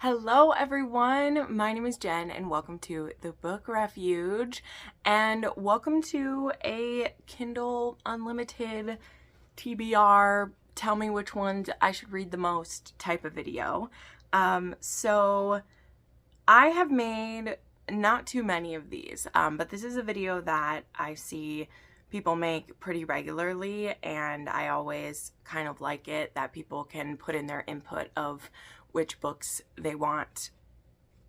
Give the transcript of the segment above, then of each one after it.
Hello everyone, my name is Jen and welcome to the Book Refuge and welcome to a Kindle Unlimited TBR, tell me which ones I should read the most type of video. So I have made not too many of these, but this is a video that I see people make pretty regularly, and I always kind of like it that people can put in their input of which books they want,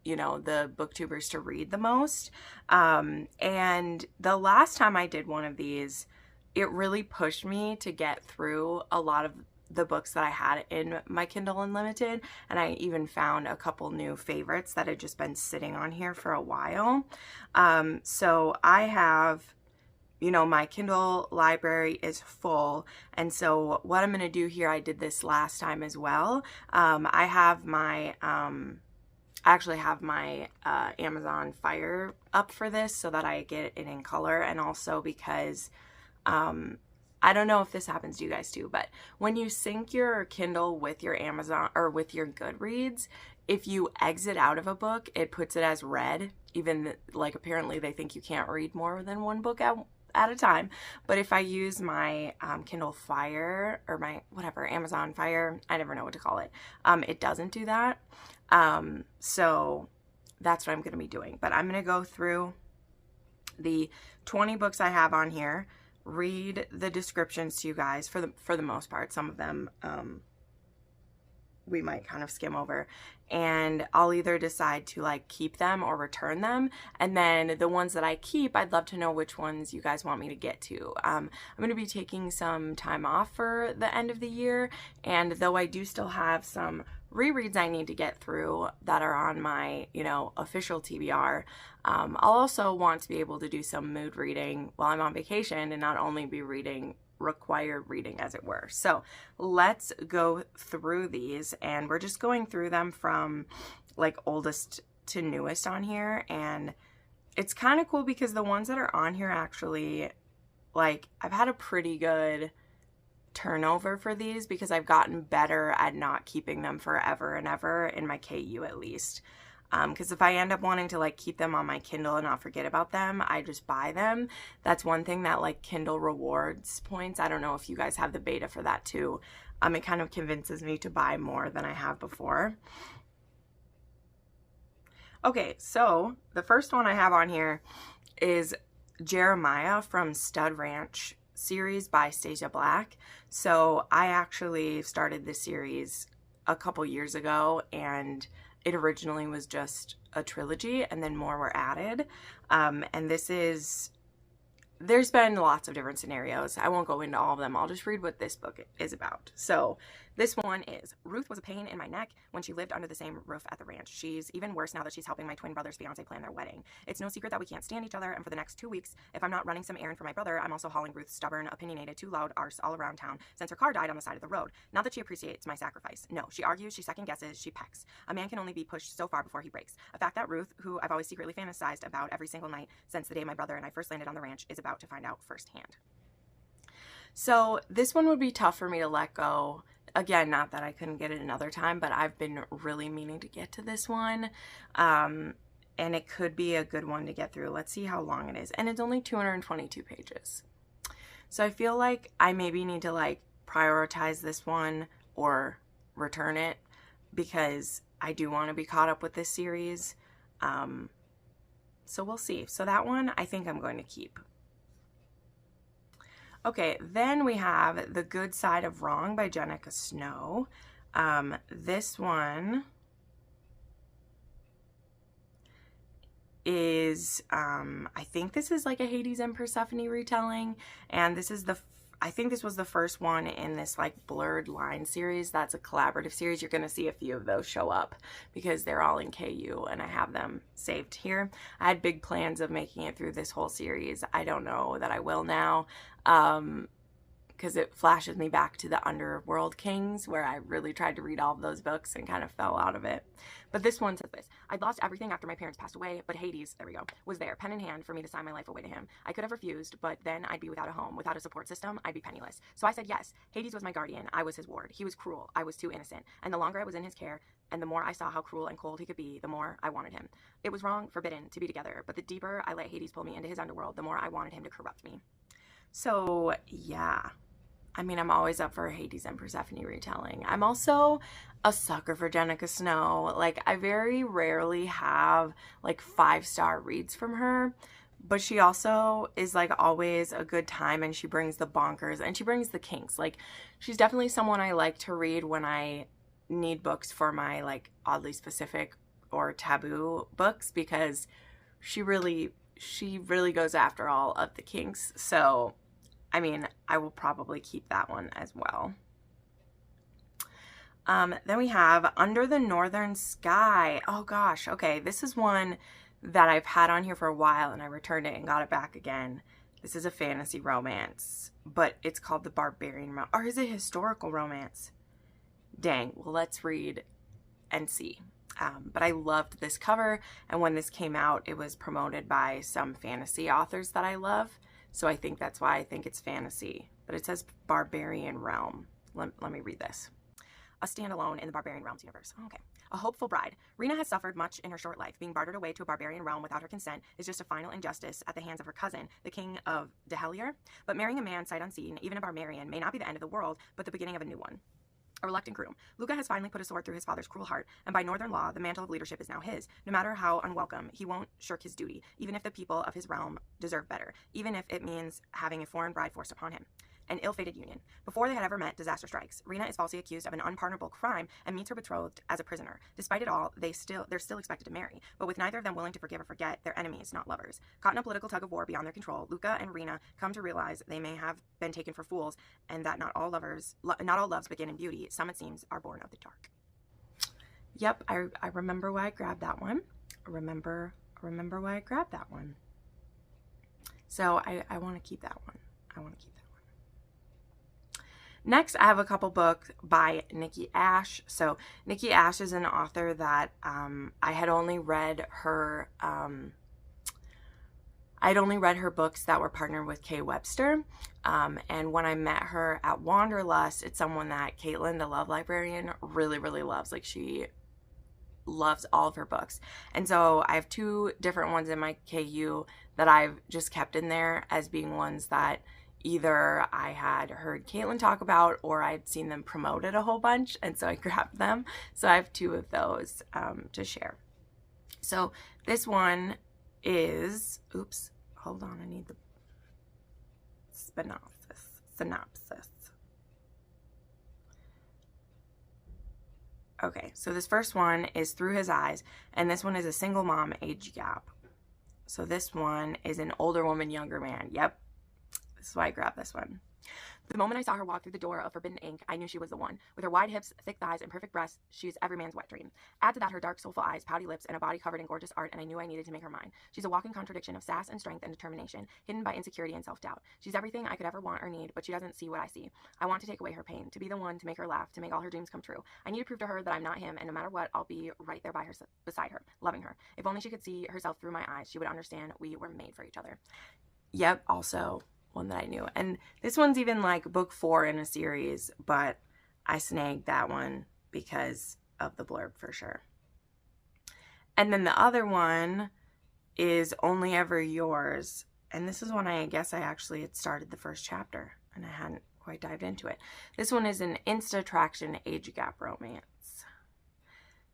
the booktubers to read the most. And the last time I did one of these, it really pushed me to get through a lot of the books that I had in my Kindle Unlimited, and I even found a couple new favorites that had just been sitting on here for a while. So I have, my Kindle library is full, and so what I'm going to do here, I did this last time as well. I have my, I actually have my Amazon Fire up for this so that I get it in color, and also because I don't know if this happens to you guys too, but when you sync your Kindle with your Amazon or with your Goodreads, if you exit out of a book, it puts it as read, even like apparently they think you can't read more than one book at a time. But if I use my Kindle Fire or my Amazon Fire, I never know what to call it, it doesn't do that. So that's what I'm going to be doing. But I'm going to go through the 20 books I have on here, read the descriptions to you guys for the most part. Some of them we might kind of skim over, and I'll either decide to like keep them or return them. And then the ones that I keep, I'd love to know which ones you guys want me to get to. I'm going to be taking some time off for the end of the year, and though I do still have some rereads I need to get through that are on my, official TBR, I'll also want to be able to do some mood reading while I'm on vacation and not only be reading required reading, as it were. So let's go through these, and we're just going through them from like oldest to newest on here. And it's kind of cool because the ones that are on here actually, like, I've had a pretty good turnover for these because I've gotten better at not keeping them forever and ever, in my KU at least. Because if I end up wanting to like keep them on my Kindle and not forget about them, I just buy them. That's one thing that like Kindle rewards points. I don't know if you guys have the beta for that too. It kind of convinces me to buy more than I have before. Okay, so the first one I have on here is Jeremiah from Stud Ranch series by Stasia Black. So I actually started this series a couple years ago, and it originally was just a trilogy and then more were added. And there's been lots of different scenarios. I won't go into all of them. I'll just read what this book is about. So this one is, Ruth was a pain in my neck when she lived under the same roof at the ranch. She's even worse now that she's helping my twin brother's fiance plan their wedding. It's no secret that we can't stand each other, and for the next 2 weeks, if I'm not running some errand for my brother, I'm also hauling Ruth's stubborn, opinionated, too loud arse all around town since her car died on the side of the road. Not that she appreciates my sacrifice. No, she argues, she second guesses, she pecks. A man can only be pushed so far before he breaks. A fact that Ruth, who I've always secretly fantasized about every single night since the day my brother and I first landed on the ranch, is about to find out firsthand. So this one would be tough for me to let go. Again, not that I couldn't get it another time, but I've been really meaning to get to this one. And it could be a good one to get through. Let's see how long it is. And it's only 222 pages. So I feel like I maybe need to like prioritize this one or return it, because I do want to be caught up with this series. So we'll see. So that one I think I'm going to keep. Okay, then we have The Good Side of Wrong by Jenica Snow. This one is, I think this is like a Hades and Persephone retelling, and this is I think this was the first one in this like Blurred Line series. That's a collaborative series. You're going to see a few of those show up because they're all in KU and I have them saved here. I had big plans of making it through this whole series. I don't know that I will now. because it flashes me back to the Underworld Kings, where I really tried to read all of those books and kind of fell out of it. But this one says this: I'd lost everything after my parents passed away, but Hades, there we go, was there, pen in hand, for me to sign my life away to him. I could have refused, but then I'd be without a home, without a support system. I'd be penniless. So I said yes. Hades was my guardian. I was his ward. He was cruel. I was too innocent. And the longer I was in his care, and the more I saw how cruel and cold he could be, the more I wanted him. It was wrong, forbidden, to be together, but the deeper I let Hades pull me into his underworld, the more I wanted him to corrupt me. So, yeah. I mean, I'm always up for a Hades and Persephone retelling. I'm also a sucker for Jenica Snow. Like, I very rarely have, like, 5-star reads from her, but she also is, like, always a good time, and she brings the bonkers, and she brings the kinks. Like, she's definitely someone I like to read when I need books for my, like, oddly specific or taboo books, because she really goes after all of the kinks. So, I mean, I will probably keep that one as well. Then we have Under the Northern Sky. Oh gosh, okay, this is one that I've had on here for a while, and I returned it and got it back again. This is a fantasy romance, but it's called The Barbarian Realm. Or is it historical romance? Dang, well, let's read and see. But I loved this cover, and when this came out, it was promoted by some fantasy authors that I love, so I think that's why I think it's fantasy. But it says Barbarian Realm. Let me read this. A standalone in the Barbarian Realms universe. Okay. A hopeful bride. Rena has suffered much in her short life. Being bartered away to a barbarian realm without her consent is just a final injustice at the hands of her cousin, the king of Dehelier. But marrying a man sight unseen, even a barbarian, may not be the end of the world, but the beginning of a new one. A reluctant groom. Luca has finally put a sword through his father's cruel heart, and by northern law, the mantle of leadership is now his. No matter how unwelcome, he won't shirk his duty, even if the people of his realm deserve better, even if it means having a foreign bride forced upon him. An ill-fated union. Before they had ever met, disaster strikes. Rena is falsely accused of an unpardonable crime and meets her betrothed as a prisoner. Despite it all, they're still expected to marry, but with neither of them willing to forgive or forget, they're enemies, not lovers. Caught in a political tug-of-war beyond their control, Luca and Rena come to realize they may have been taken for fools, and that not all loves begin in beauty. Some, it seems, are born of the dark. Yep, I remember why I grabbed that one. Remember why I grabbed that one. So I want to keep that one. Next, I have a couple books by Nikki Ash. So Nikki Ash is an author that I had only read her. I'd only read her books that were partnered with Kay Webster. And when I met her at Wanderlust, it's someone that Caitlin, the love librarian, really, really loves. Like, she loves all of her books. And so I have 2 different ones in my KU that I've just kept in there as being ones that either I had heard Caitlin talk about or I'd seen them promoted a whole bunch, and so I grabbed them. So I have 2 of those to share. So this one is, oops, hold on, I need the synopsis. Okay, so this first one is Through His Eyes, and this one is a single mom age gap. So this one is an older woman, younger man. Yep. This is why I grabbed this one. The moment I saw her walk through the door of Forbidden Ink, I knew she was the one. With her wide hips, thick thighs, and perfect breasts, she is every man's wet dream. Add to that her dark, soulful eyes, pouty lips, and a body covered in gorgeous art, and I knew I needed to make her mine. She's a walking contradiction of sass and strength and determination, hidden by insecurity and self-doubt. She's everything I could ever want or need, but she doesn't see what I see. I want to take away her pain, to be the one to make her laugh, to make all her dreams come true. I need to prove to her that I'm not him, and no matter what, I'll be right there by her, beside her, loving her. If only she could see herself through my eyes, she would understand we were made for each other. Yep, also one that I knew. And this one's even like book 4 in a series, but I snagged that one because of the blurb for sure. And then the other one is Only Ever Yours. And this is when I guess I actually had started the first chapter and I hadn't quite dived into it. This one is an Insta Attraction age gap romance.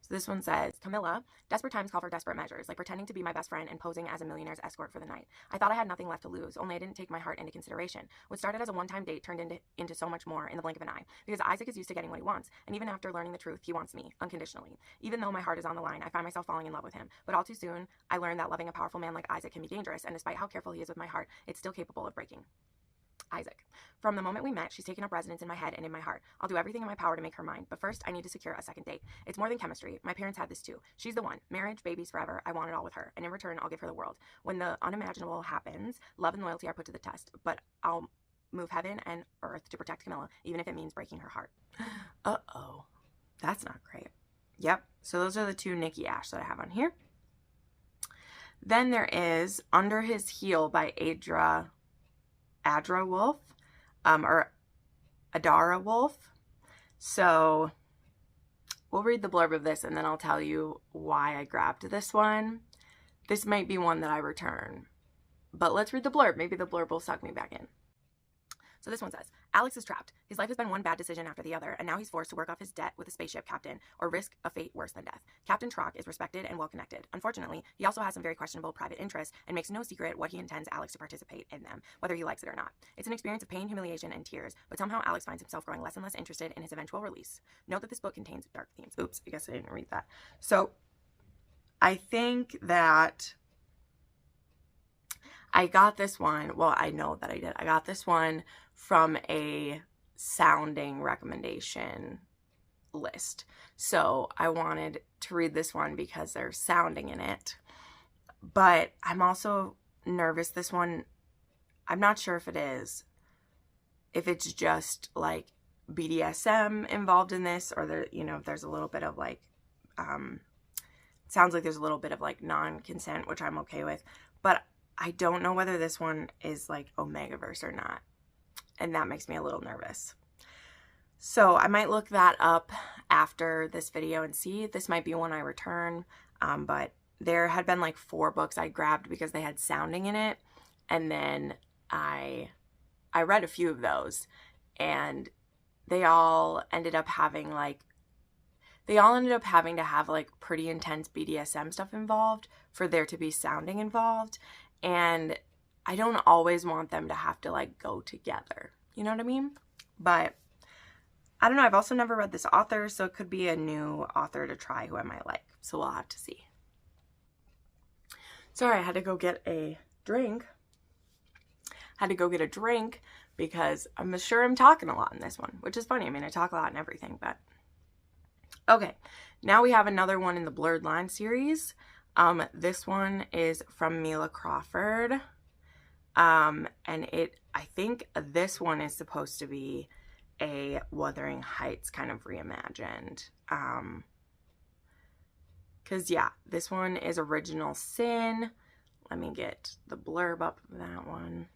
So this one says, Camilla, desperate times call for desperate measures, like pretending to be my best friend and posing as a millionaire's escort for the night. I thought I had nothing left to lose, only I didn't take my heart into consideration. What started as a one-time date turned into so much more in the blink of an eye, because Isaac is used to getting what he wants, and even after learning the truth, he wants me, unconditionally. Even though my heart is on the line, I find myself falling in love with him, but all too soon, I learned that loving a powerful man like Isaac can be dangerous, and despite how careful he is with my heart, it's still capable of breaking. Isaac. From the moment we met, she's taken up residence in my head and in my heart. I'll do everything in my power to make her mine, but first I need to secure a second date. It's more than chemistry. My parents had this too. She's the one. Marriage, babies, forever. I want it all with her, and in return, I'll give her the world. When the unimaginable happens, love and loyalty are put to the test, but I'll move heaven and earth to protect Camilla, even if it means breaking her heart. Uh-oh. That's not great. Yep. So those are the two Nikki Ash that I have on here. Then there is Under His Heel by Adra Wolf, or Adara Wolf. So we'll read the blurb of this and then I'll tell you why I grabbed this one. This might be one that I return, but let's read the blurb. Maybe the blurb will suck me back in. So this one says, Alex is trapped. His life has been one bad decision after the other, and now he's forced to work off his debt with a spaceship captain or risk a fate worse than death. Captain Trock is respected and well-connected. Unfortunately, he also has some very questionable private interests and makes no secret what he intends Alex to participate in them, whether he likes it or not. It's an experience of pain, humiliation, and tears, but somehow Alex finds himself growing less and less interested in his eventual release. Note that this book contains dark themes. Oops, I guess I didn't read that. So I think that I got this one, well, I know that I did. I got this one from a sounding recommendation list. So I wanted to read this one because there's sounding in it. But I'm also nervous. This one, I'm not sure if it is. If it's just like BDSM involved in this, or there, you know, if there's a little bit of like, sounds like there's a little bit of like non-consent, which I'm okay with. But I don't know whether this one is like Omegaverse or not. And that makes me a little nervous. So I might look that up after this video and see. This might be one I return. But there had been like 4 books I grabbed because they had sounding in it. And then I read a few of those. And they all ended up having like, they all ended up having to have like pretty intense BDSM stuff involved for there to be sounding involved. And I don't always want them to have to like go together. You know what I mean? But I don't know. I've also never read this author, so it could be a new author to try who I might like. So we'll have to see. Sorry, I had to go get a drink. Because I'm sure I'm talking a lot in this one, which is funny. I mean, I talk a lot in everything, but okay. Now we have another one in the Blurred Line series. This one is from Mila Crawford. And I think this one is supposed to be a Wuthering Heights kind of reimagined. 'Cause yeah, this one is Original Sin. Let me get the blurb up of that one.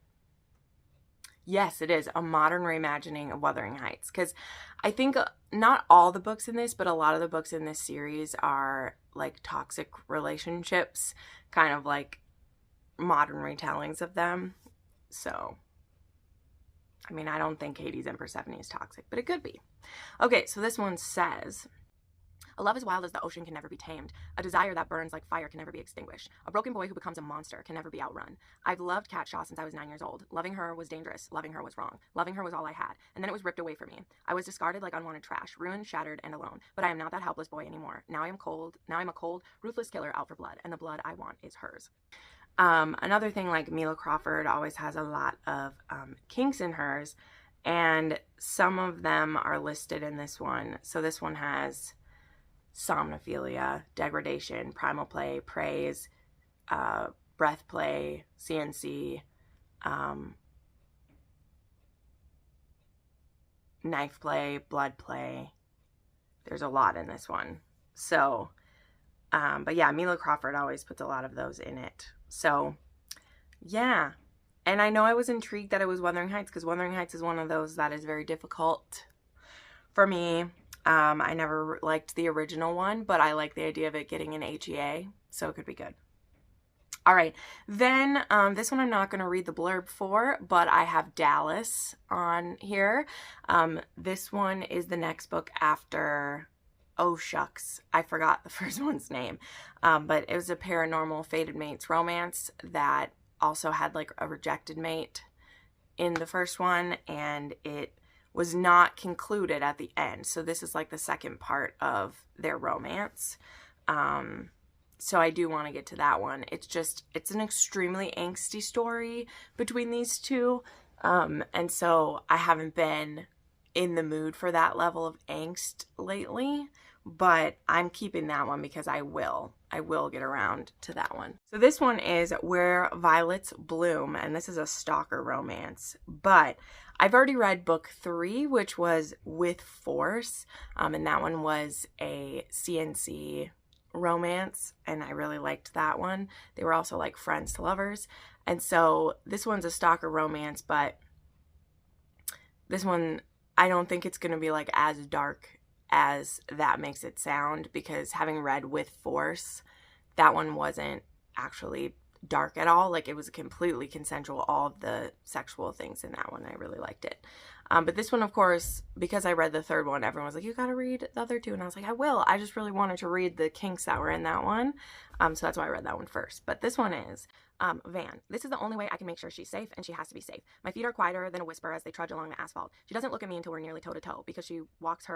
Yes, it is a modern reimagining of Wuthering Heights. Because I think not all the books in this, but a lot of the books in this series are like toxic relationships, kind of like modern retellings of them. So, I mean, I don't think Hades and Persephone is toxic, but it could be. Okay, so this one says, a love as wild as the ocean can never be tamed. A desire that burns like fire can never be extinguished. A broken boy who becomes a monster can never be outrun. I've loved Cat Shaw since I was 9 years old. Loving her was dangerous. Loving her was wrong. Loving her was all I had. And then it was ripped away from me. I was discarded like unwanted trash, ruined, shattered, and alone. But I am not that helpless boy anymore. Now I'm a cold, ruthless killer out for blood. And the blood I want is hers. Another thing, like Mila Crawford always has a lot of kinks in hers. And some of them are listed in this one. So this one has somnophilia, degradation, primal play, praise, breath play, CNC, knife play, blood play. There's a lot in this one. So, but yeah, Mila Crawford always puts a lot of those in it. So, yeah. And I know I was intrigued that it was Wuthering Heights, because Wuthering Heights is one of those that is very difficult for me. I never liked the original one, but I like the idea of it getting an HEA, so it could be good. All right, then this one I'm not going to read the blurb for, but I have Dallas on here. This one is the next book after, oh shucks, I forgot the first one's name, but it was a paranormal fated mates romance that also had like a rejected mate in the first one, and it was not concluded at the end. So this is like the second part of their romance. So I do want to get to that one. It's an extremely angsty story between these two. And so I haven't been in the mood for that level of angst lately, but I'm keeping that one because I will get around to that one. So this one is Where Violets Bloom, and this is a stalker romance, but I've already read book 3, which was With Force, and that one was a CNC romance, and I really liked that one. They were also like friends to lovers, and so this one's a stalker romance, but this one, I don't think it's going to be like as dark as that makes it sound, because having read With Force, that one wasn't actually dark at all. Like, it was completely consensual, all of the sexual things in that one. I really liked it. But this one, of course, because I read the 3rd one, everyone was like, you gotta read the other 2. And I was like, I will. I just really wanted to read the kinks that were in that one. So that's why I read that one first. But this one is Van. This is the only way I can make sure she's safe, and she has to be safe. My feet are quieter than a whisper as they trudge along the asphalt. She doesn't look at me until we're nearly toe to toe, because she walks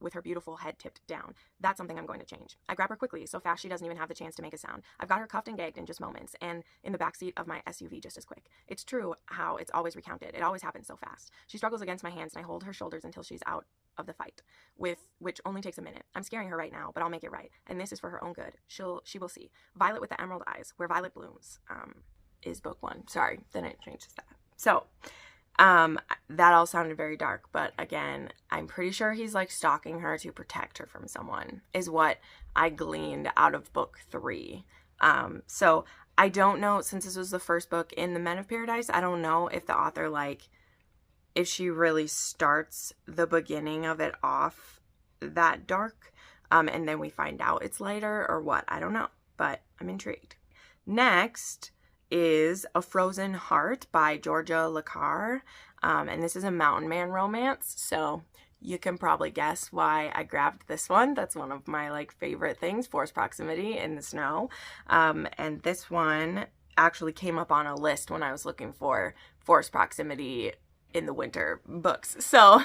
with her beautiful head tipped down. That's something I'm going to change. I grab her quickly, so fast she doesn't even have the chance to make a sound. I've got her cuffed and gagged in just moments, and in the backseat of my SUV just as quick. It's true how it's always recounted. It always happens so fast. She struggles against my hands, and I hold her shoulders until she's out of the fight, which only takes a minute. I'm scaring her right now, but I'll make it right, and this is for her own good. She will see. Violet with the Emerald Eyes, Where Violet Blooms, is book 1. Sorry, then it changes that. So, that all sounded very dark, but again, I'm pretty sure he's like stalking her to protect her from someone, is what I gleaned out of book 3. So I don't know, since this was the first book in the Men of Paradise, I don't know if the author, like, if she really starts the beginning of it off that dark, and then we find out it's lighter or what. I don't know, but I'm intrigued. Next is A Frozen Heart by Georgia Lacar, and this is a mountain man romance, so you can probably guess why I grabbed this one. That's one of my like favorite things, forced proximity in the snow, and this one actually came up on a list when I was looking for forced proximity in the winter books, so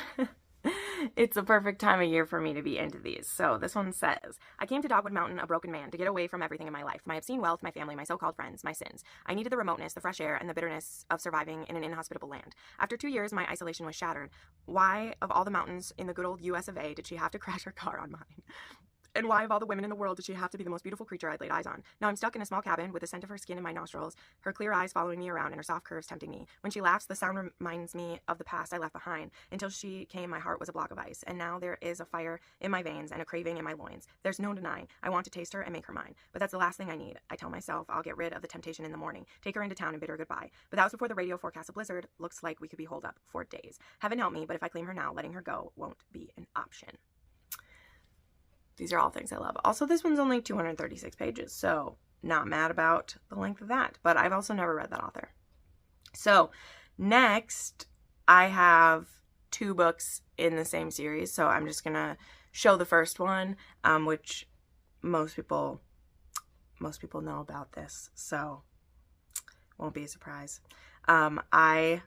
it's the perfect time of year for me to be into these. So this one says, I came to Dogwood Mountain a broken man, to get away from everything in my life, my obscene wealth, my family, my so-called friends, my sins. I needed the remoteness, the fresh air, and the bitterness of surviving in an inhospitable land. After 2 years, my isolation was shattered. Why, of all the mountains in the good old US of A, did she have to crash her car on mine? And why, of all the women in the world, did she have to be the most beautiful creature I'd laid eyes on? Now I'm stuck in a small cabin with the scent of her skin in my nostrils, her clear eyes following me around, and her soft curves tempting me. When she laughs, the sound reminds me of the past I left behind. Until she came, my heart was a block of ice, and now there is a fire in my veins and a craving in my loins. There's no denying. I want to taste her and make her mine. But that's the last thing I need. I tell myself I'll get rid of the temptation in the morning, take her into town and bid her goodbye. But that was before the radio forecast a blizzard. Looks like we could be holed up for days. Heaven help me, but if I claim her now, letting her go won't be an option. These are all things I love. Also, this one's only 236 pages, so not mad about the length of that. But I've also never read that author. So next, I have 2 books in the same series. So I'm just going to show the first one, which most people know about this, so won't be a surprise. I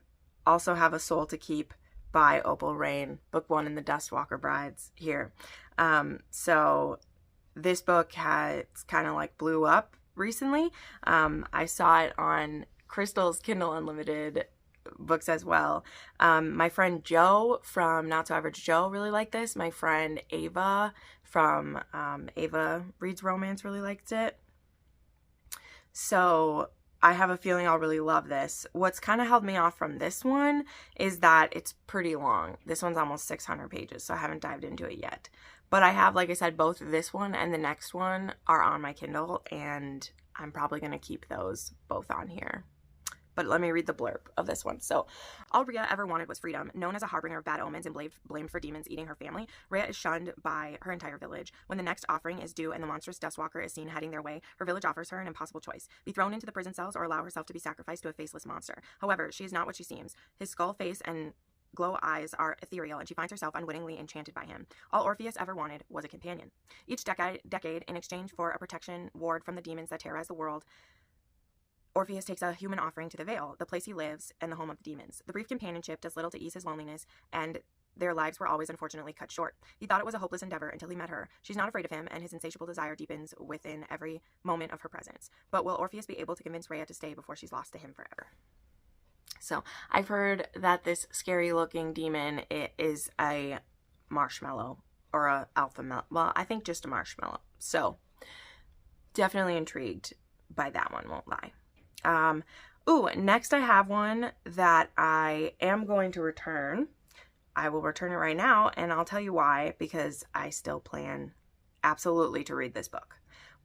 also have A Soul to Keep by Opal Rain, book 1 in the Dustwalker Brides here. So this book has kind of like blew up recently. I saw it on Crystal's Kindle Unlimited books as well. My friend Joe from Not So Average Joe really liked this. My friend Ava from Ava Reads Romance really liked it. So I have a feeling I'll really love this. What's kind of held me off from this one is that it's pretty long. This one's almost 600 pages, so I haven't dived into it yet. But I have, like I said, both this one and the next one are on my Kindle, and I'm probably going to keep those both on here. But let me read the blurb of this one. So, all Rhea ever wanted was freedom. Known as a harbinger of bad omens and blamed for demons eating her family, Rhea is shunned by her entire village. When the next offering is due and the monstrous Dustwalker is seen heading their way, her village offers her an impossible choice: be thrown into the prison cells or allow herself to be sacrificed to a faceless monster. However, she is not what she seems. His skull face and glow eyes are ethereal, and she finds herself unwittingly enchanted by him. All Orpheus ever wanted was a companion. Each decade, in exchange for a protection ward from the demons that terrorize the world, Orpheus takes a human offering to the Vale, the place he lives and the home of the demons. The brief companionship does little to ease his loneliness, and their lives were always unfortunately cut short. He thought it was a hopeless endeavor until he met her. She's not afraid of him, and his insatiable desire deepens within every moment of her presence. But will Orpheus be able to convince Rhea to stay before she's lost to him forever? So, I've heard that this scary-looking demon is a marshmallow or a alpha melon. Well, I think just a marshmallow. So definitely intrigued by that one, won't lie. Ooh, next I have one that I am going to return. I will return it right now, and I'll tell you why, because I still plan absolutely to read this book.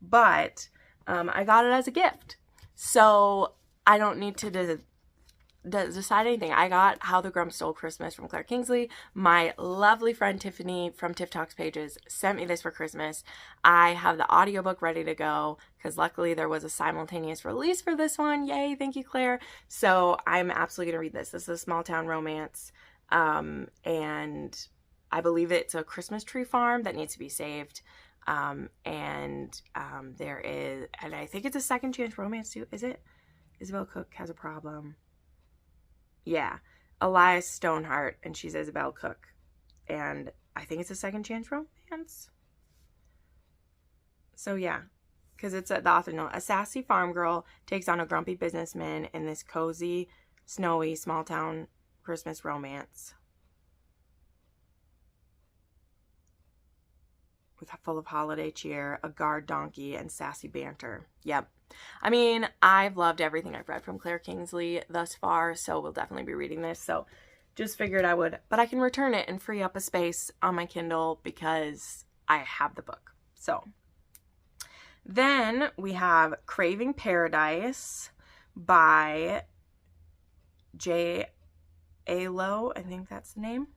But I got it as a gift, so I don't need to decide anything. I got How the Grump Stole Christmas from Claire Kingsley. My lovely friend Tiffany from Tiff Talks Pages sent me this for Christmas. I have the audiobook ready to go because luckily there was a simultaneous release for this one. Yay, thank you, Claire. So I'm absolutely going to read this. This is a small town romance, and I believe it's a Christmas tree farm that needs to be saved. There is, and I think it's a second chance romance too. Is it? Isabel Cook has a problem. Yeah, Elias Stoneheart, and she's Isabel Cook. And I think it's a second chance romance. So yeah, because it's the author note. A sassy farm girl takes on a grumpy businessman in this cozy, snowy, small town Christmas romance. Full of holiday cheer, a guard donkey, and sassy banter. Yep. I mean, I've loved everything I've read from Claire Kingsley thus far, so we'll definitely be reading this. So just figured I would, but I can return it and free up a space on my Kindle because I have the book. So then we have Craving Paradise by J. Alo, I think that's the name.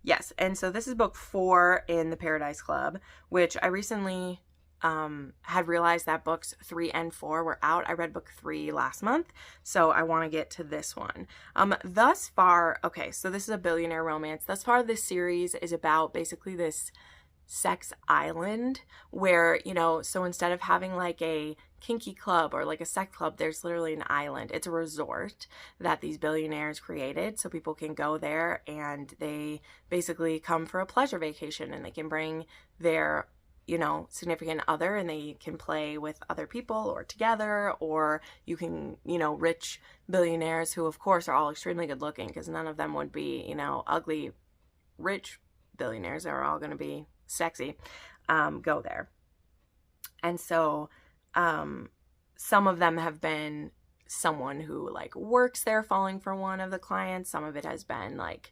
Yes, and so this is book 4 in the Paradise Club, which I recently had realized that books 3 and 4 were out. I read book 3 last month, so I want to get to this one. Thus far, okay, so this is a billionaire romance. Thus far, this series is about basically this sex island where, you know, so instead of having like a kinky club or like a sex club, there's literally an island. It's a resort that these billionaires created so people can go there and they basically come for a pleasure vacation and they can bring their, you know, significant other and they can play with other people or together, or you can, you know, rich billionaires who of course are all extremely good looking because none of them would be, you know, ugly rich billionaires. They're all going to be sexy, go there. And so some of them have been someone who like works there falling for one of the clients. Some of it has been like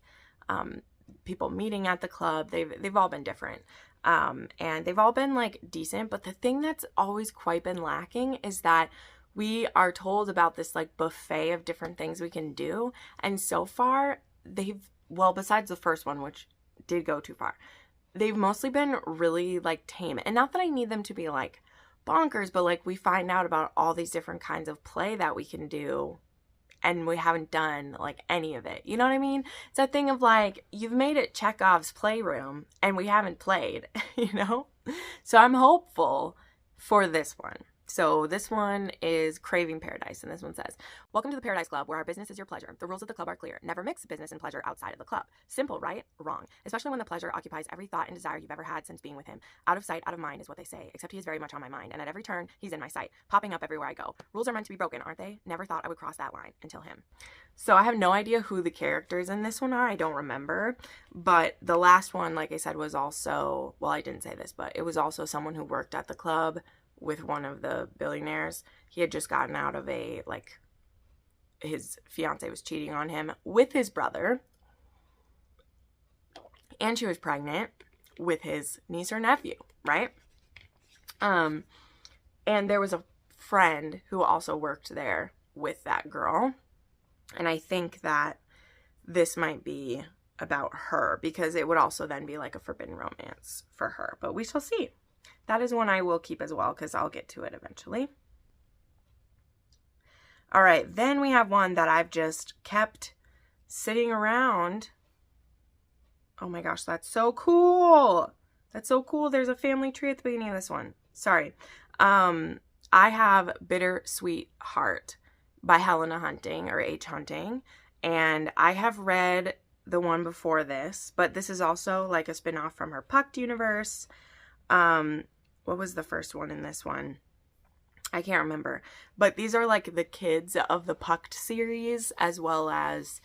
people meeting at the club. They've all been different. And they've all been like decent, but the thing that's always quite been lacking is that we are told about this like buffet of different things we can do. And so far well, besides the first one, which did go too far, they've mostly been really like tame. And not that I need them to be like bonkers, but like we find out about all these different kinds of play that we can do and we haven't done like any of it. You know what I mean? It's that thing of like, you've made it Chekhov's playroom and we haven't played, you know? So I'm hopeful for this one. So this one is Craving Paradise, and this one says, "Welcome to the Paradise Club, where our business is your pleasure. The rules of the club are clear. Never mix business and pleasure outside of the club. Simple, right? Wrong. Especially when the pleasure occupies every thought and desire you've ever had since being with him. Out of sight, out of mind is what they say, except he is very much on my mind, and at every turn, he's in my sight, popping up everywhere I go. Rules are meant to be broken, aren't they? Never thought I would cross that line until him." So I have no idea who the characters in this one are. I don't remember. But the last one, like I said, was also, well, I didn't say this, but it was also someone who worked at the club with one of the billionaires. He had just gotten out of his fiance was cheating on him with his brother, and she was pregnant with his niece or nephew, right? And there was a friend who also worked there with that girl, and I think that this might be about her, because it would also then be like a forbidden romance for her, but we shall see. That is one I will keep as well, because I'll get to it eventually. All right, then we have one that I've just kept sitting around. Oh my gosh, that's so cool. That's so cool. There's a family tree at the beginning of this one. Sorry. I have Bittersweet Heart by Helena Hunting, or H. Hunting, and I have read the one before this, but this is also like a spin-off from her Pucked universe. What was the first one in this one? I can't remember. But these are like the kids of the Pucked series, as well as,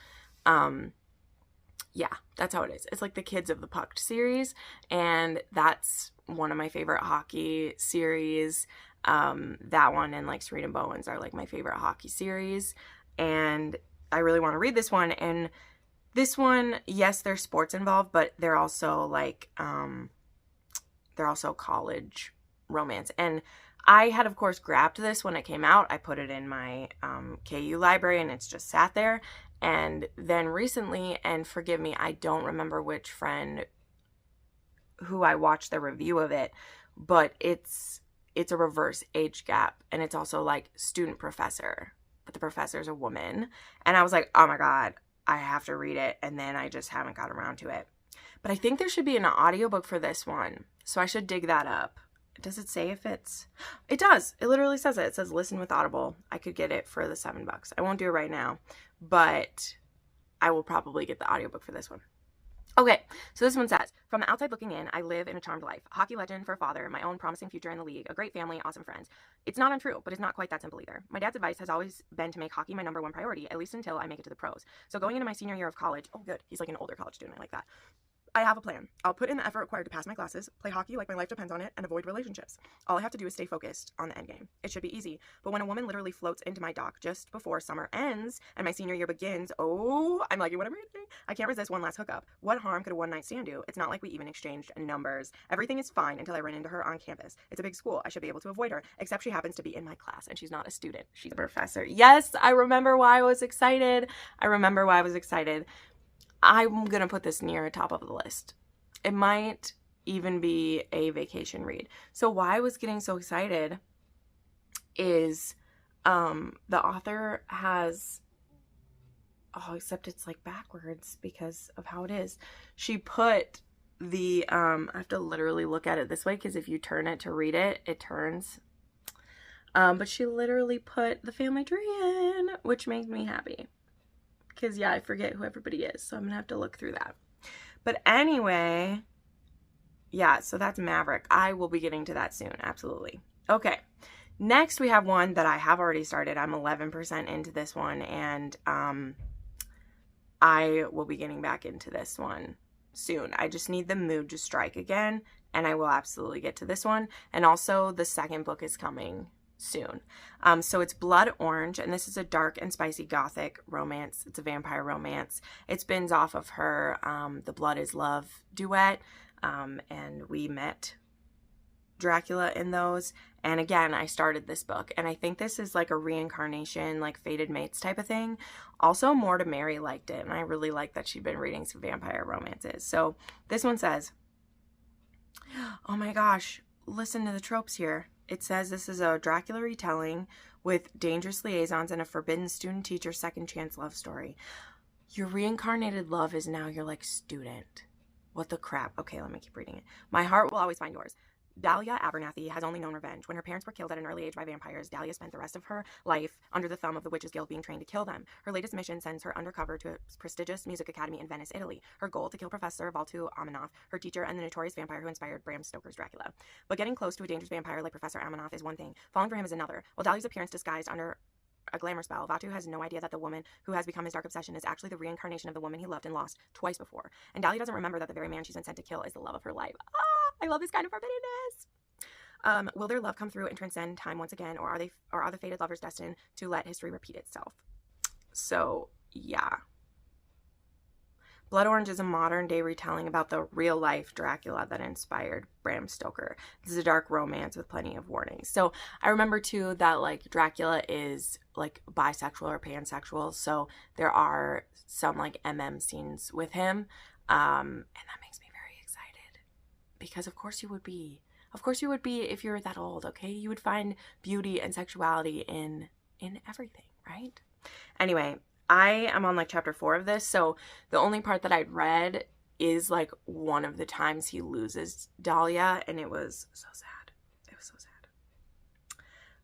yeah, that's how it is. It's like the Kids of the Pucked series, and that's one of my favorite hockey series. That one and like Serena Bowen's are like my favorite hockey series, and I really want to read this one. And this one, yes, there's sports involved, but they're also like they're also college romance. And I had, of course, grabbed this when it came out. I put it in my KU library, and it's just sat there. And then recently, and forgive me, I don't remember which friend who I watched the review of it, but it's a reverse age gap, and it's also like student professor, but the professor's a woman. And I was like, oh my God, I have to read it. And then I just haven't got around to it. But I think there should be an audiobook for this one, so I should dig that up. Does it say if it's... It does. It literally says it. It says listen with Audible. I could get it for the $7. I won't do it right now, but I will probably get the audiobook for this one. Okay, so this one says, from the outside looking in, I live in a charmed life. A hockey legend for a father, my own promising future in the league, a great family, awesome friends. It's not untrue, but it's not quite that simple either. My dad's advice has always been to make hockey my #1 priority, at least until I make it to the pros. So going into my senior year of college, oh good, he's like an older college student, I like that. I have a plan. I'll put in the effort required to pass my classes, play hockey like my life depends on it, and avoid relationships. All I have to do is stay focused on the end game. It should be easy. But when a woman literally floats into my dock just before summer ends and my senior year begins, oh, I'm liking what I'm reading. I can't resist one last hookup. What harm could a one-night stand do? It's not like we even exchanged numbers. Everything is fine until I run into her on campus. It's a big school. I should be able to avoid her, except she happens to be in my class, and she's not a student. She's a professor. Yes, I remember why I was excited. I'm going to put this near the top of the list. It might even be a vacation read. So why I was getting so excited is the author has, oh, except it's like backwards because of how it is. She put the, I have to literally look at it this way because if you turn it to read it, it turns. But she literally put the family tree in, which makes me happy. Because, yeah, I forget who everybody is, so I'm going to have to look through that. But anyway, yeah, so that's Maverick. I will be getting to that soon, absolutely. Okay, next we have one that I have already started. I'm 11% into this one, and I will be getting back into this one soon. I just need the mood to strike again, and I will absolutely get to this one. And also, the second book is coming soon. So it's Blood Orange, and this is a dark and spicy gothic romance. It's a vampire romance. It spins off of her The Blood is Love duet, and we met Dracula in those. And again, I started this book, and I think this is like a reincarnation, like Fated Mates type of thing. Also, More to Mary liked it, and I really like that she'd been reading some vampire romances. So this one says, oh my gosh, listen to the tropes here. It says this is a Dracula retelling with dangerous liaisons and a forbidden student-teacher second chance love story. Your reincarnated love is now your, like, student. What the crap? Okay, let me keep reading it. My heart will always find yours. Dahlia Abernathy has only known revenge. When her parents were killed at an early age by vampires, Dahlia spent the rest of her life under the thumb of the Witches Guild being trained to kill them. Her latest mission sends her undercover to a prestigious music academy in Venice, Italy. Her goal, to kill Professor Valtu Amanoff, her teacher and the notorious vampire who inspired Bram Stoker's Dracula. But getting close to a dangerous vampire like Professor Amanoff is one thing. Falling for him is another. While Dahlia's appearance disguised under a glamour spell, Vatu has no idea that the woman who has become his dark obsession is actually the reincarnation of the woman he loved and lost twice before. And Dahlia doesn't remember that the very man she's been sent to kill is the love of her life. Ah, I love this kind of forbiddenness. Will their love come through and transcend time once again, or are the fated lovers destined to let history repeat itself? So, yeah. Blood Orange is a modern-day retelling about the real-life Dracula that inspired Bram Stoker. This is a dark romance with plenty of warnings. So, I remember, too, that, like, Dracula is, like, bisexual or pansexual, so there are some, like, MM scenes with him, and that makes me very excited, because of course you would be. Of course you would be if you're that old, okay? You would find beauty and sexuality in everything, right? Anyway, I am on like chapter 4 of this, so the only part that I'd read is like one of the times he loses Dahlia, and it was so sad. It was so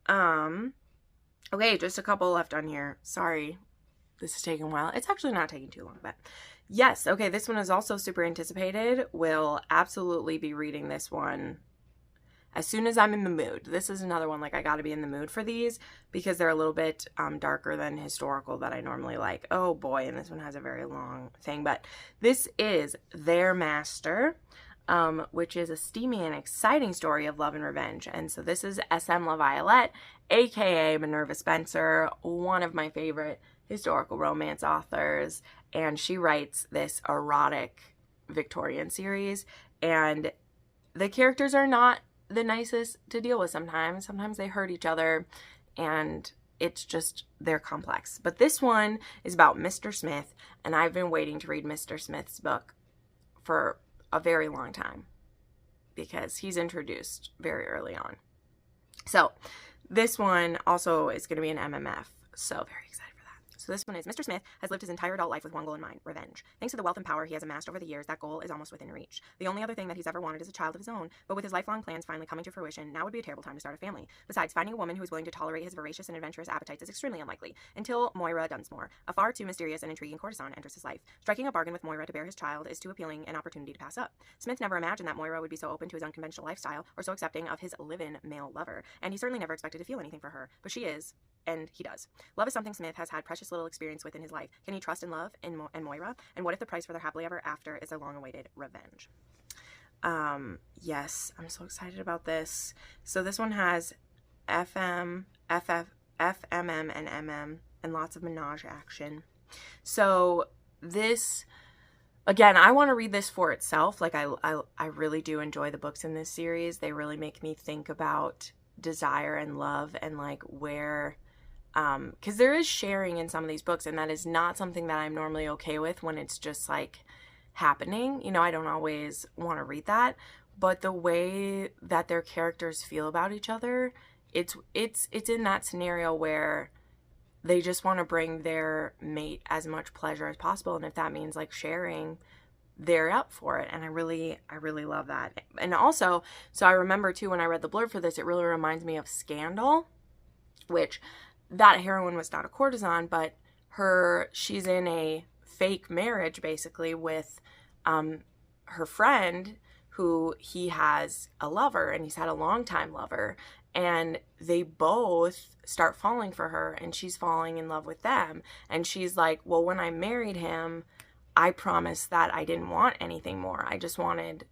sad. Okay, just a couple left on here. Sorry, this is taking a while. It's actually not taking too long, but yes, okay, this one is also super anticipated. Will absolutely be reading this one as soon as I'm in the mood. This is another one, like, I gotta be in the mood for these because they're a little bit darker than historical that I normally like. Oh boy, and this one has a very long thing, but this is Their Master, which is a steamy and exciting story of love and revenge. And so this is S.M. LaViolette, aka Minerva Spencer, one of my favorite historical romance authors, and she writes this erotic Victorian series, and the characters are not the nicest to deal with sometimes. Sometimes they hurt each other, and it's just, they're complex. But this one is about Mr. Smith, and I've been waiting to read Mr. Smith's book for a very long time because he's introduced very early on. So this one also is going to be an MMF, so very excited. So this one is, Mr. Smith has lived his entire adult life with one goal in mind, revenge. Thanks to the wealth and power he has amassed over the years, that goal is almost within reach. The only other thing that he's ever wanted is a child of his own, but with his lifelong plans finally coming to fruition, now would be a terrible time to start a family. Besides, finding a woman who is willing to tolerate his voracious and adventurous appetites is extremely unlikely, until Moira Dunsmore, a far too mysterious and intriguing courtesan, enters his life. Striking a bargain with Moira to bear his child is too appealing an opportunity to pass up. Smith never imagined that Moira would be so open to his unconventional lifestyle or so accepting of his live-in male lover, and he certainly never expected to feel anything for her, but she is, and he does. Love is something Smith has had precious little experience with in his life. Can he trust and love in Moira? And what if the price for their happily ever after is a long-awaited revenge? Yes, I'm so excited about this. So this one has FM, FF, FMM, and MM, and lots of menage action. So this, again, I want to read this for itself. Like, I really do enjoy the books in this series. They really make me think about desire and love and, like, where... because there is sharing in some of these books, and that is not something that I'm normally okay with when it's just, like, happening. You know, I don't always want to read that, but the way that their characters feel about each other, it's in that scenario where they just want to bring their mate as much pleasure as possible, and if that means, like, sharing, they're up for it. And I really love that. And also, so I remember too, when I read the blurb for this, it really reminds me of Scandal, which... that heroine was not a courtesan, but she's in a fake marriage basically with her friend, who he has a lover, and he's had a long-time lover, and they both start falling for her, and she's falling in love with them. And she's like, well, when I married him, I promised that I didn't want anything more. I just wanted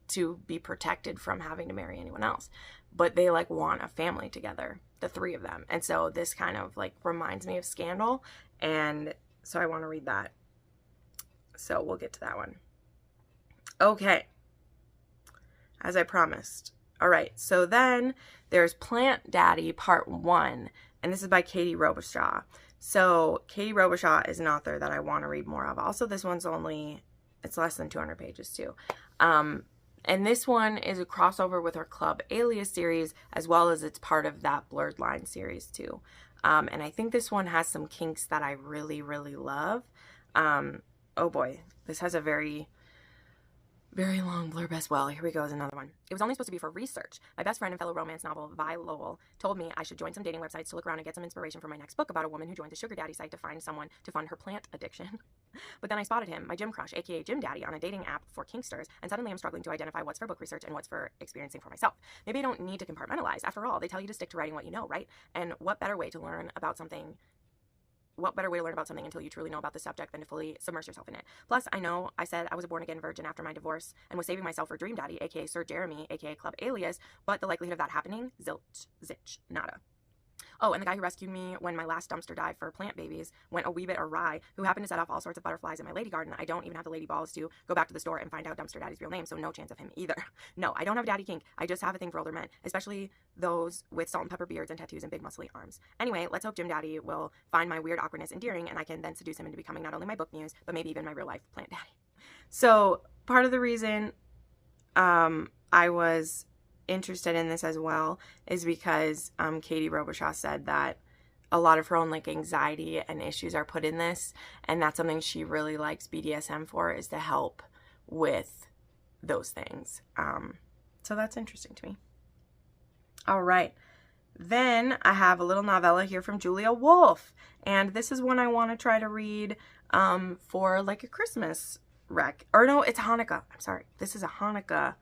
to be protected from having to marry anyone else. But they, like, want a family together, the three of them. And so this kind of, like, reminds me of Scandal, and so I want to read that. So we'll get to that one. Okay. As I promised. All right. So then there's Plant Daddy Part 1, and this is by Katie Robichaud. So Katie Robichaud is an author that I want to read more of. Also, this one's it's less than 200 pages too. And this one is a crossover with her Club Alias series, as well as it's part of that Blurred Line series too. And I think this one has some kinks that I really, really love. Oh boy, this has a very, very long blurb as well. Here we go, is another one. It was only supposed to be for research. My best friend and fellow romance novel, Vi Lowell, told me I should join some dating websites to look around and get some inspiration for my next book about a woman who joined a sugar daddy site to find someone to fund her plant addiction. But then I spotted him, my gym crush, aka Gym Daddy, on a dating app for kinksters, and suddenly I'm struggling to identify what's for book research and what's for experiencing for myself. Maybe I don't need to compartmentalize. After all, they tell you to stick to writing what you know, right? And what better way to learn about something until you truly know about the subject than to fully submerge yourself in it? Plus, I know I said I was a born-again virgin after my divorce and was saving myself for Dream Daddy, aka Sir Jeremy, aka Club Alias, but the likelihood of that happening, zilch, zitch, nada. Oh, and the guy who rescued me when my last dumpster dive for plant babies went a wee bit awry, who happened to set off all sorts of butterflies in my lady garden. I don't even have the lady balls to go back to the store and find out dumpster daddy's real name, so no chance of him either. No, I don't have a daddy kink. I just have a thing for older men, especially those with salt and pepper beards and tattoos and big muscly arms. Anyway, let's hope Gym Daddy will find my weird awkwardness endearing, and I can then seduce him into becoming not only my book muse, but maybe even my real life plant daddy. So part of the reason I was interested in this as well is because Katie Robichaud said that a lot of her own, like, anxiety and issues are put in this, and that's something she really likes BDSM for, is to help with those things. So that's interesting to me. All right. Then I have a little novella here from Julia Wolf, and this is one I want to try to read for, like, a Christmas rec. Or no, it's Hanukkah. I'm sorry. This is a Hanukkah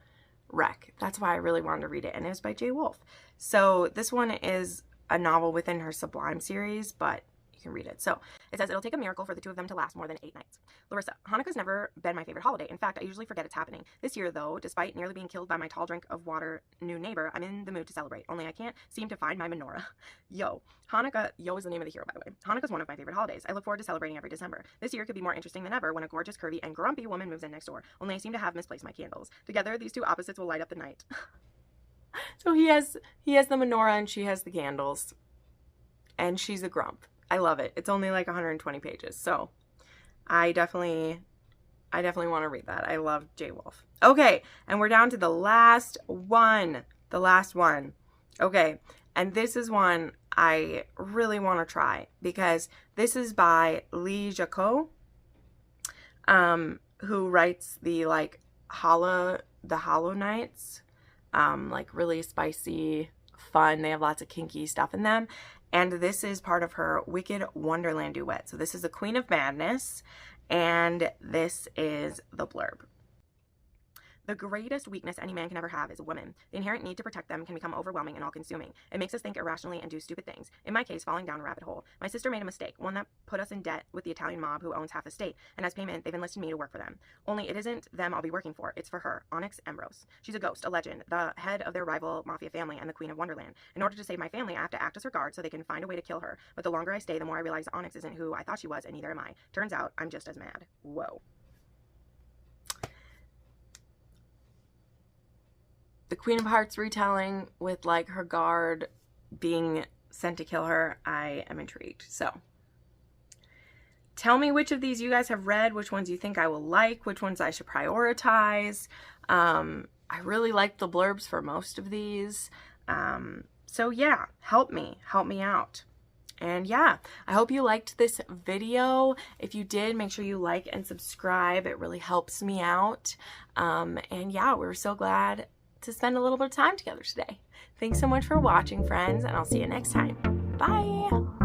wreck. That's why I really wanted to read it, and it was by J. Wolfe. So this one is a novel within her Sublime series, but you can read it. So it says, it'll take a miracle for the two of them to last more than 8 nights. Larissa, Hanukkah's never been my favorite holiday. In fact, I usually forget it's happening. This year, though, despite nearly being killed by my tall drink of water new neighbor, I'm in the mood to celebrate. Only I can't seem to find my menorah. Yo is the name of the hero, by the way. Hanukkah's one of my favorite holidays. I look forward to celebrating every December. This year could be more interesting than ever when a gorgeous, curvy, and grumpy woman moves in next door. Only I seem to have misplaced my candles. Together, these two opposites will light up the night. So he has the menorah and she has the candles. And she's a grump. I love it. It's only like 120 pages. So I definitely want to read that. I love J. Wolfe. Okay, and we're down to the last one. The last one. Okay, and this is one I really want to try because this is by Lee Jacot, who writes the Hollow Nights, like really spicy, fun. They have lots of kinky stuff in them. And this is part of her Wicked Wonderland duet. So this is the Queen of Madness, and this is the blurb. The greatest weakness any man can ever have is a woman. The inherent need to protect them can become overwhelming and all-consuming. It makes us think irrationally and do stupid things. In my case, falling down a rabbit hole. My sister made a mistake, one that put us in debt with the Italian mob who owns half the state, and as payment, they've enlisted me to work for them. Only it isn't them I'll be working for, it's for her, Onyx Ambrose. She's a ghost, a legend, the head of their rival mafia family and the Queen of Wonderland. In order to save my family, I have to act as her guard so they can find a way to kill her. But the longer I stay, the more I realize Onyx isn't who I thought she was, and neither am I. Turns out, I'm just as mad. Whoa. The Queen of Hearts retelling with like her guard being sent to kill her, I am intrigued. So tell me which of these you guys have read, which ones you think I will like, which ones I should prioritize. I really like the blurbs for most of these. So yeah, help me out. And yeah, I hope you liked this video. If you did, make sure you like and subscribe. It really helps me out. And yeah, we're so glad to spend a little bit of time together today. Thanks so much for watching, friends, and I'll see you next time. Bye!